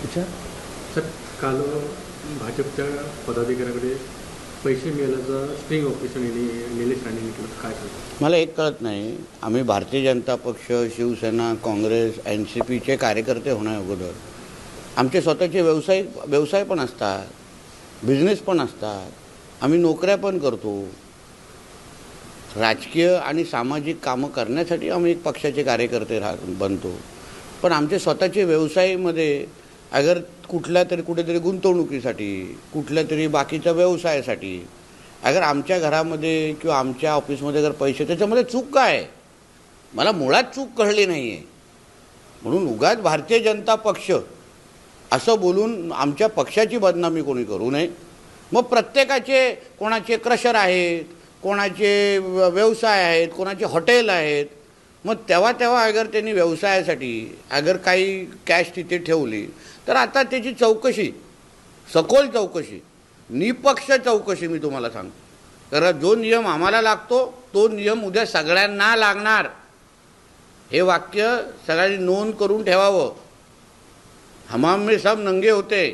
विचार सर, काल भाजपच्या पदाधिकाऱ्याकडे पैसे मिळाल्याचं स्ट्रिंग ऑपरेशन निलेश राणेंनी केलं. काय सांगतो? मला एक कळत नाही, आम्ही भारतीय जनता पक्ष, शिवसेना, काँग्रेस, NCPचे कार्यकर्ते होण्या अगोदर आमचे स्वतःचे व्यवसाय पण असतात, बिझनेस पण असतात, आम्ही नोकऱ्या पण करतो. राजकीय आणि सामाजिक कामं करण्यासाठी आम्ही एक पक्षाचे कार्यकर्ते बनतो. पण आमचे स्वतःचे व्यवसायामध्ये अगर कुठेतरी गुंतवणुकीसाठी, कुठल्या तरी बाकीच्या व्यवसायासाठी अगर आमच्या घरामध्ये किंवा आमच्या ऑफिसमध्ये अगर पैसे, त्याच्यामध्ये चूक काय आहे? मला मुळात चूक कळली नाही आहे. म्हणून उगाच भारतीय जनता पक्ष असं बोलून आमच्या पक्षाची बदनामी कोणी करू नये. मग प्रत्येकाचे, कोणाचे क्रशर आहेत, कोणाचे व्यवसाय आहेत, कोणाचे हॉटेल आहेत. मग तेव्हा अगर त्यांनी व्यवसायासाठी अगर काही कॅश तिथे ठेवली तर आता त्याची चौकशी, सखोल चौकशी, निपक्ष चौकशी मी तुम्हाला सांगतो. कारण जो नियम आम्हाला लागतो तो नियम उद्या सगळ्यांना लागणार. हे वाक्य सगळ्यांनी नोंद करून ठेवावं. हमाम में सब नंगे होते.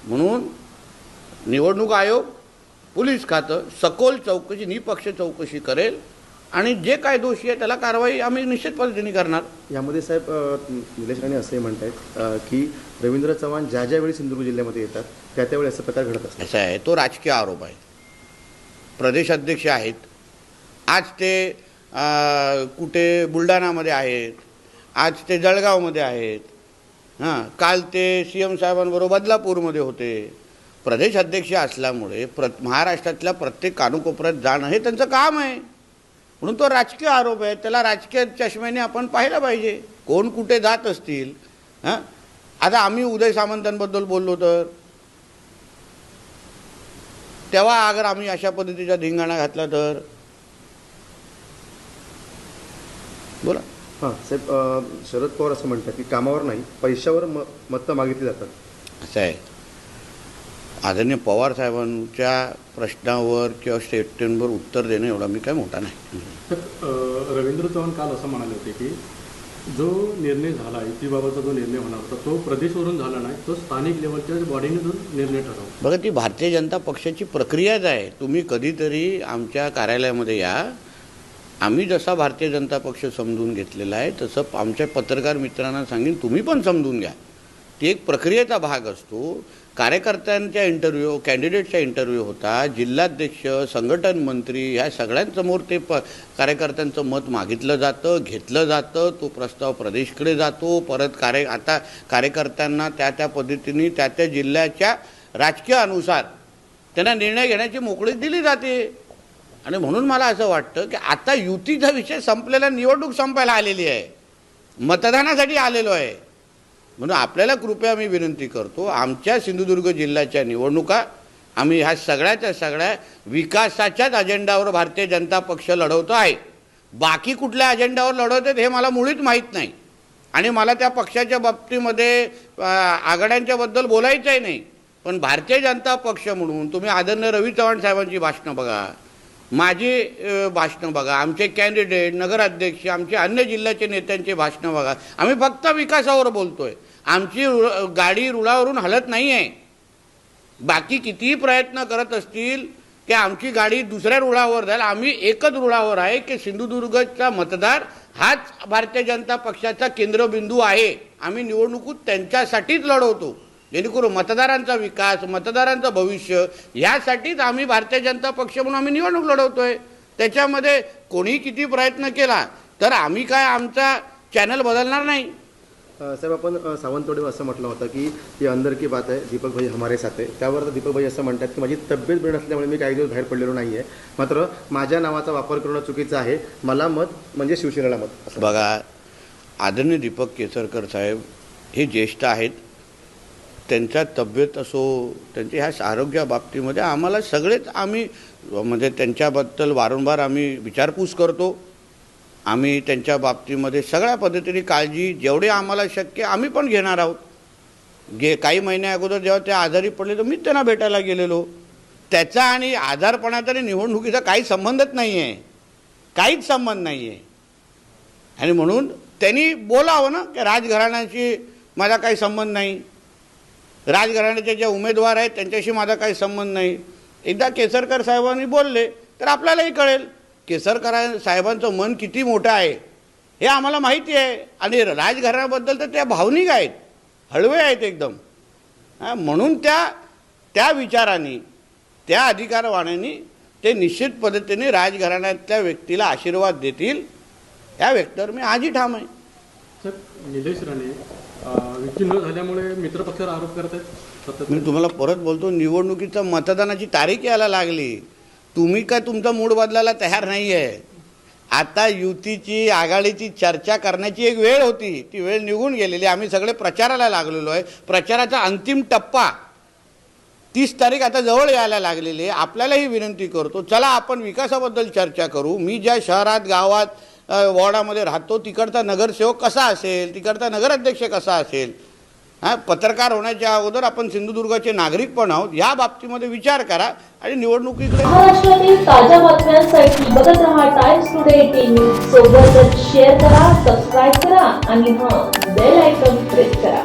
म्हणून निवडणूक आयोग, पोलीस खातं सखोल चौकशी, निपक्ष चौकशी करेल आणि जे काय दोषी आहे त्याला कारवाई आम्ही निश्चित पद्धतीने करणार. यामध्ये साहेब निलेश राणे असे म्हणत आहेत की रवींद्र चव्हाण ज्यावेळी सिंधुदुर्ग जिल्ह्यामध्ये येतात त्यावेळी असा प्रकार घडत असतो. असं आहे, तो राजकीय आरोप आहे. प्रदेश अध्यक्ष आहेत, आज ते कुठे बुलढाणामध्ये आहेत, आज ते जळगावमध्ये आहेत, काल ते CM साहेबांबरोबर बदलापूरमध्ये होते. प्रदेश अध्यक्ष असल्यामुळे महाराष्ट्रातल्या प्रत्येक कानाकोपऱ्यात जाणं हे त्यांचं काम आहे. म्हणून तो राजकीय आरोप आहे, त्याला राजकीय चष्म्याने आपण पाहिलं पाहिजे. कोण कुठे जात असतील. आता आम्ही उदय सामंतांबद्दल बोललो तर तेव्हा अगर आम्ही अशा पद्धतीचा धिंगाणा घातला तर बोला. हां साहेब, शरद पवार असं म्हणतात की कामावर नाही पैशावर मतं मागितली जातात. असं आहे, आदरणीय पवार साहेबांच्या प्रश्नावर किंवा स्टेटमेंटवर उत्तर देणं एवढा मी काय मोठा नाही. तर रवींद्र चव्हाण काल असं म्हणाले होते की जो निर्णय झाला, युतीबाबतचा जो निर्णय होणार होता तो प्रदेशवरून झाला नाही, तो स्थानिक लेवलच्या बॉडीने जो निर्णय ठरवला. बघा, ती भारतीय जनता पक्षाची प्रक्रियाच आहे. तुम्ही कधीतरी आमच्या कार्यालयामध्ये या. आम्ही जसा भारतीय जनता पक्ष समजून घेतलेला आहे तसं आमच्या पत्रकार मित्रांना सांगेन, तुम्ही पण समजून घ्या. ती एक प्रक्रियेचा भाग असतो. कार्यकर्त्यांच्या इंटरव्ह्यू, कॅन्डिडेटचा इंटरव्ह्यू होता, जिल्हाध्यक्ष, संघटन मंत्री ह्या सगळ्यांसमोर ते कार्यकर्त्यांचं मत मागितलं जातं, घेतलं जातं. तो प्रस्ताव प्रदेशकडे जातो. परत आता कार्यकर्त्यांना त्या पद्धतीने त्या जिल्ह्याच्या राजकीय अनुसार त्यांना निर्णय घेण्याची मोकळीक दिली जाते. आणि म्हणून मला असं वाटतं की आता युतीचा विषय संपलेला, निवडणूक संपायला आलेली आहे, मतदानासाठी आलेलो आहे. म्हणून आपल्याला कृपया मी विनंती करतो, आमच्या सिंधुदुर्ग जिल्ह्याच्या निवडणुका आम्ही ह्या सगळ्या विकासाच्याच अजेंडावर भारतीय जनता पक्ष लढवतो आहे. बाकी कुठल्या अजेंडावर लढवतात हे मला मुळीच माहीत नाही. आणि मला त्या पक्षाच्या बाबतीमध्ये आघाड्यांच्याबद्दल बोलायचंही नाही. पण भारतीय जनता पक्ष म्हणून तुम्ही आदरणीय रवी चव्हाण साहेबांची भाषणं बघा, माझी भाषणं बघा, आमचे कॅन्डिडेट, नगराध्यक्ष, आमचे अन्य जिल्ह्याचे नेत्यांचे भाषणं बघा. आम्ही फक्त विकासावर बोलतो आहे. आमची गाडी रुळावरून हलत नाही आहे. बाकी कितीही प्रयत्न करत असतील की आमची गाडी दुसऱ्या रुळावर जाईल, आम्ही एकच रुळावर आहे की सिंधुदुर्गचा मतदार हाच भारतीय जनता पक्षाचा केंद्रबिंदू आहे. आम्ही निवडणुकीत त्यांच्यासाठीच लढवतो, जेणेकरून मतदारांचा विकास, मतदारांचं भविष्य यासाठीच आम्ही भारतीय जनता पक्ष म्हणून आम्ही निवडणूक लढवतोय. त्याच्यामध्ये कोणी किती प्रयत्न केला तर आम्ही काय आमचा चॅनल बदलणार नाही. साहेब, आपण सावंतवाडीवर असं म्हटलं होतं की ही अंदर की बात आहे, दीपक भाई हमारे साथ आहे. त्यावर दीपक भाई असं म्हणतात की माझी तब्येत बरी नसल्यामुळे मी काही दिवस बाहेर पडलेलो नाही आहे, मात्र माझ्या नावाचा वापर करणं चुकीचं आहे, मला मत म्हणजे शिवसेनेला मत. बघा, आदरणीय दीपक केसरकर साहेब हे ज्येष्ठ आहेत. त्यांच्या तब्येत असो, त्यांच्या ह्या आरोग्याबाबतीमध्ये आम्हाला सगळेच आम्ही म्हणजे त्यांच्याबद्दल वारंवार आम्ही विचारपूस करतो. आम्ही त्यांच्या बाबतीमध्ये सगळ्या पद्धतीने काळजी जेवढे आम्हाला शक्य आम्ही पण घेणार आहोत. काही महिन्या अगोदर जेव्हा ते आजारी पडले तर मीच त्यांना भेटायला गेलेलो. त्याचा आणि आजारपणाचा आणि निवडणुकीचा काही संबंधच नाही आहे, काहीच संबंध नाही आहे. आणि म्हणून त्यांनी बोलावं ना की राजघराण्याची माझा काही संबंध नाही, राजघराण्याचे जे उमेदवार आहेत त्यांच्याशी माझा काही संबंध नाही. एकदा केसरकर साहेबांनी बोलले तर आपल्यालाही कळेल केसरकर साहेबांचं मन किती मोठं आहे हे आम्हाला माहिती आहे. आणि राजघराण्याबद्दल तर त्या भावनिक आहेत, हळवे आहेत एकदम. म्हणून त्या विचारांनी, त्या अधिकारवाण्यानी ते निश्चित पद्धतीने राजघराण्यातल्या व्यक्तीला आशीर्वाद देतील या व्यक्तीवर मी आजही ठाम आहे. सर, निलेश राणे विक्की न झाल्यामुळे मित्रपक्षावर आरोप करत आहेत सतत. मी तुम्हाला परत बोलतो, निवडणुकीचं मतदानाची तारीख यायला लागली, तुम्ही काय तुमचा मूड बदलायला तयार नाही आहे. आता युतीची आघाडीची चर्चा करण्याची एक वेळ होती, ती वेळ निघून गेलेली. आम्ही सगळे प्रचाराला लागलेलो आहे. प्रचाराचा अंतिम टप्पा 30 तारीख आता जवळ यायला लागलेली आहे. आपल्यालाही विनंती करतो, चला आपण विकासाबद्दल चर्चा करू. मी ज्या शहरात, गावात, वॉर्डामध्ये राहतो तिकडचा नगरसेवक कसा असेल, तिकडचा नगराध्यक्ष कसा असेल, पत्रकार होण्याच्या अगोदर आपण सिंधुदुर्गाचे नागरिक पण आहोत, या बाबतीमध्ये विचार करा आणि निवडणुकीकडे. महाराष्ट्रातील ताज्या बातम्यांसाठी बघत रहा टाइम्स टुडे 18 न्यूज. सोबतच शेअर करा, सबस्क्राईब करा आणि बेल आयकॉन प्रेस करा.